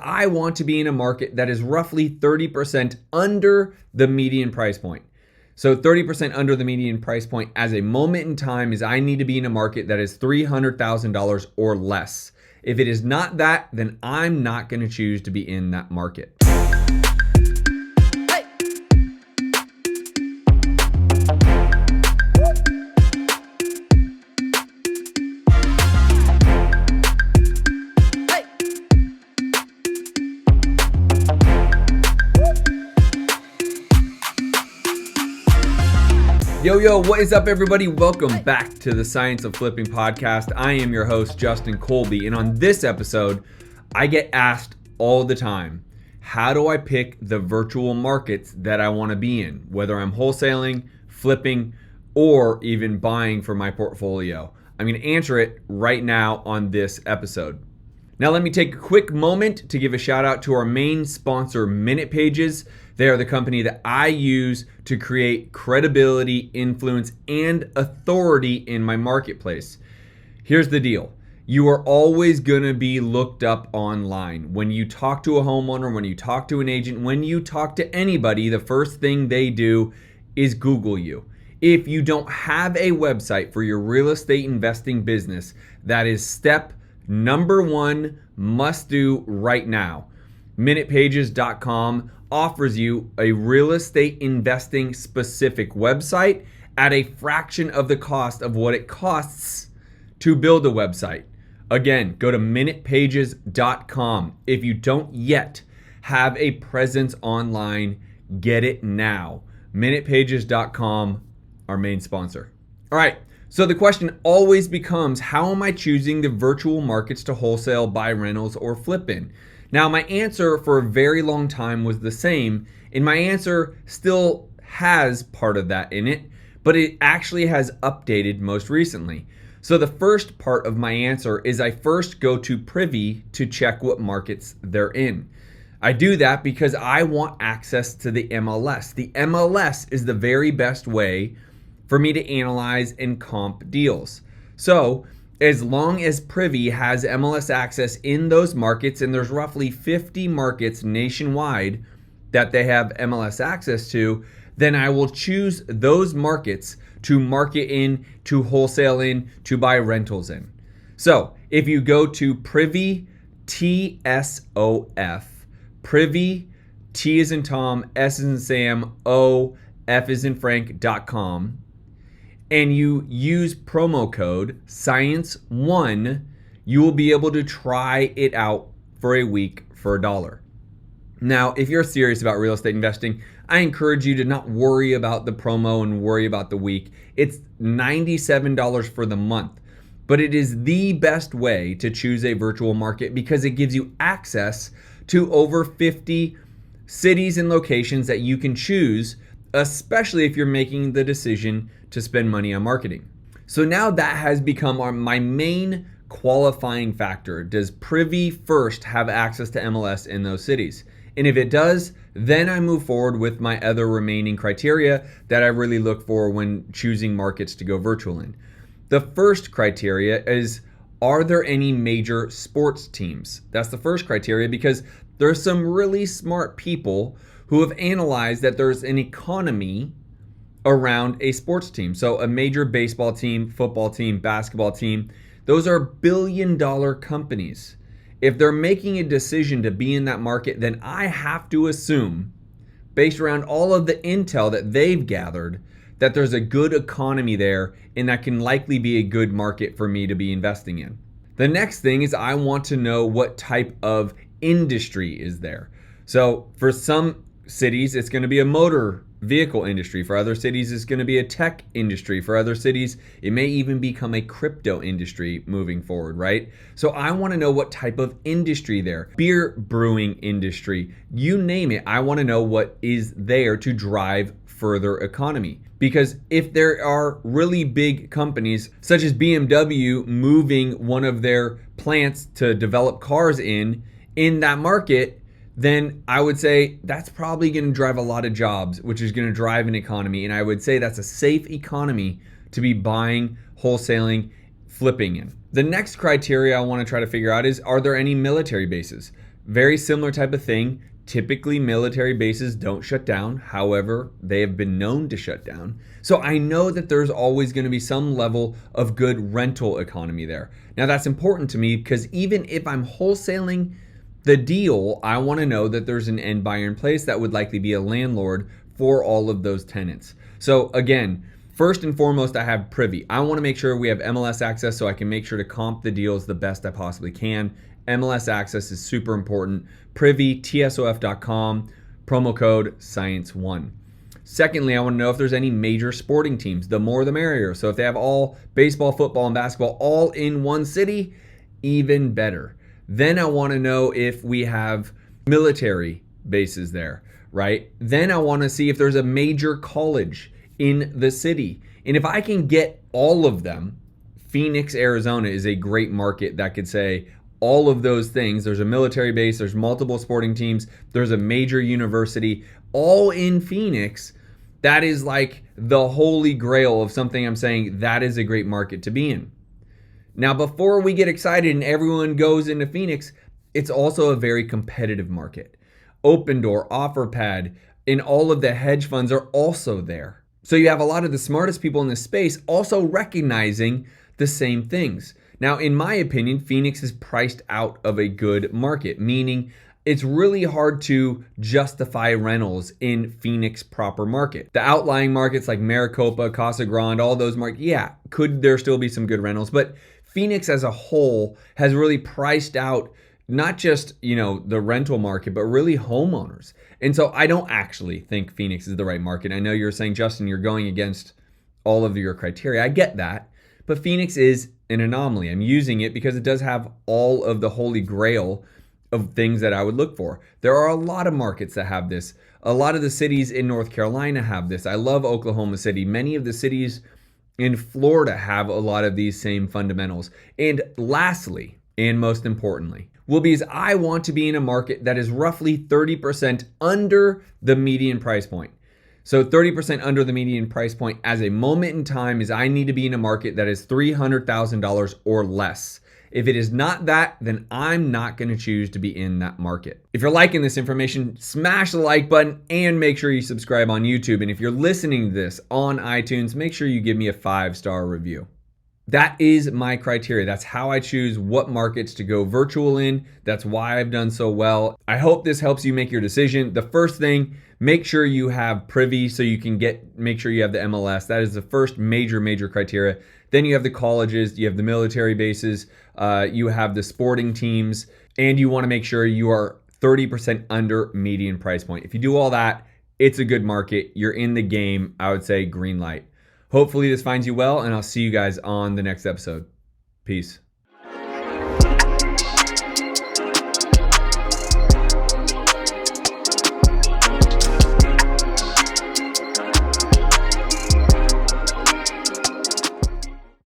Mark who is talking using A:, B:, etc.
A: I want to be in a market that is roughly 30% under the median price point. So 30% under the median price point as a moment in time is I need to be in a market that is $300,000 or less. If it is not that, then I'm not going to choose to be in that market. Yo, what is up, everybody? Welcome back to the Science of Flipping podcast. I am your host, Justin Colby, and on this episode, I get asked all the time, how do I pick the virtual markets that I want to be in, whether I'm wholesaling, flipping, or even buying for my portfolio? I'm going to answer it right now on this episode. Now, let me take a quick moment to give a shout out to our main sponsor, Minute Pages. They are the company that I use to create credibility, influence, and authority in my marketplace. Here's the deal. You are always going to be looked up online. When you talk to a homeowner, when you talk to an agent, when you talk to anybody, the first thing they do is Google you. If you don't have a website for your real estate investing business, that is step number one must do right now. MinutePages.com offers you a real estate investing specific website at a fraction of the cost of what it costs to build a website. Again, go to MinutePages.com. If you don't yet have a presence online, get it now. MinutePages.com, our main sponsor. All right. So the question always becomes, how am I choosing the virtual markets to wholesale, buy rentals, or flip in? Now, my answer for a very long time was the same, and my answer still has part of that in it, but it actually has updated most recently. So the first part of my answer is I first go to Privy to check what markets they're in. I do that because I want access to the MLS. The MLS is the very best way for me to analyze and comp deals. So as long as Privy has MLS access in those markets, and there's roughly 50 markets nationwide that they have MLS access to, then I will choose those markets to market in, to wholesale in, to buy rentals in. So if you go to Privy, TSOF, Privy, T as in Tom, S as in Sam, O, F as in Frank.com, and you use promo code SCIENCE1, you will be able to try it out for a week for $1. Now, if you're serious about real estate investing, I encourage you to not worry about the promo and worry about the week. It's $97 for the month, but it is the best way to choose a virtual market because it gives you access to over 50 cities and locations that you can choose, especially if you're making the decision to spend money on marketing. So now that has become my main qualifying factor. Does Privy first have access to MLS in those cities? And if it does, then I move forward with my other remaining criteria that I really look for when choosing markets to go virtual in. The first criteria is, are there any major sports teams? That's the first criteria because there's some really smart people who have analyzed that there's an economy around a sports team. So a major baseball team, football team, basketball team, those are billion-dollar companies. If they're making a decision to be in that market, then I have to assume, based around all of the intel that they've gathered, that there's a good economy there and that can likely be a good market for me to be investing in. The next thing is I want to know what type of industry is there. So for some cities, it's going to be a motor vehicle industry. For other cities, it's going to be a tech industry. For other cities, it may even become a crypto industry moving forward, right? So I want to know what type of industry there. Beer brewing industry, you name it. I want to know what is there to drive further economy. Because if there are really big companies such as BMW moving one of their plants to develop cars in that market, then I would say that's probably going to drive a lot of jobs, which is going to drive an economy. And I would say that's a safe economy to be buying, wholesaling, flipping in. The next criteria I want to try to figure out is, are there any military bases? very similar type of thing. Typically, military bases don't shut down. However, they have been known to shut down. So I know that there's always going to be some level of good rental economy there. Now, that's important to me because even if I'm wholesaling the deal, I want to know that there's an end buyer in place that would likely be a landlord for all of those tenants. So again, first and foremost, I have Privy. I want to make sure we have MLS access so I can make sure to comp the deals the best I possibly can. MLS access is super important. Privy, tsof.com, promo code SCIENCE1. Secondly, I want to know if there's any major sporting teams. The more the merrier. So if they have all baseball, football, and basketball all in one city, even better. Then I want to know if we have military bases there, right? Then I want to see if there's a major college in the city. And if I can get all of them, Phoenix, Arizona is a great market that could say all of those things. There's a military base, there's multiple sporting teams, there's a major university, all in Phoenix. That is like the holy grail of something I'm saying that is a great market to be in. Now, before we get excited and everyone goes into Phoenix, it's also a very competitive market. Open Door, OfferPad, and all of the hedge funds are also there. So you have a lot of the smartest people in this space also recognizing the same things. Now, in my opinion, Phoenix is priced out of a good market, meaning it's really hard to justify rentals in Phoenix proper market. The outlying markets like Maricopa, Casa Grande, all those markets, yeah, could there still be some good rentals? But Phoenix as a whole has really priced out not just, the rental market, but really homeowners. And so I don't actually think Phoenix is the right market. I know you're saying, Justin, you're going against all of your criteria. I get that. But Phoenix is an anomaly. I'm using it because it does have all of the holy grail of things that I would look for. There are a lot of markets that have this. A lot of the cities in North Carolina have this. I love Oklahoma City. Many of the cities in Florida have a lot of these same fundamentals. And lastly, and most importantly, will be is I want to be in a market that is roughly 30% under the median price point. So 30% under the median price point as a moment in time is I need to be in a market that is $300,000 or less. If it is not that, then I'm not going to choose to be in that market. If you're liking this information, smash the like button and make sure you subscribe on YouTube. And if you're listening to this on iTunes, make sure you give me a 5-star review. That is my criteria. That's how I choose what markets to go virtual in. That's why I've done so well. I hope this helps you make your decision. The first thing, make sure you have Privy so you can make sure you have the MLS. That is the first major criteria. Then you have the colleges, you have the military bases, you have the sporting teams, and you want to make sure you are 30% under median price point. If you do all that, it's a good market. You're in the game. I would say green light. Hopefully this finds you well, and I'll see you guys on the next episode. Peace.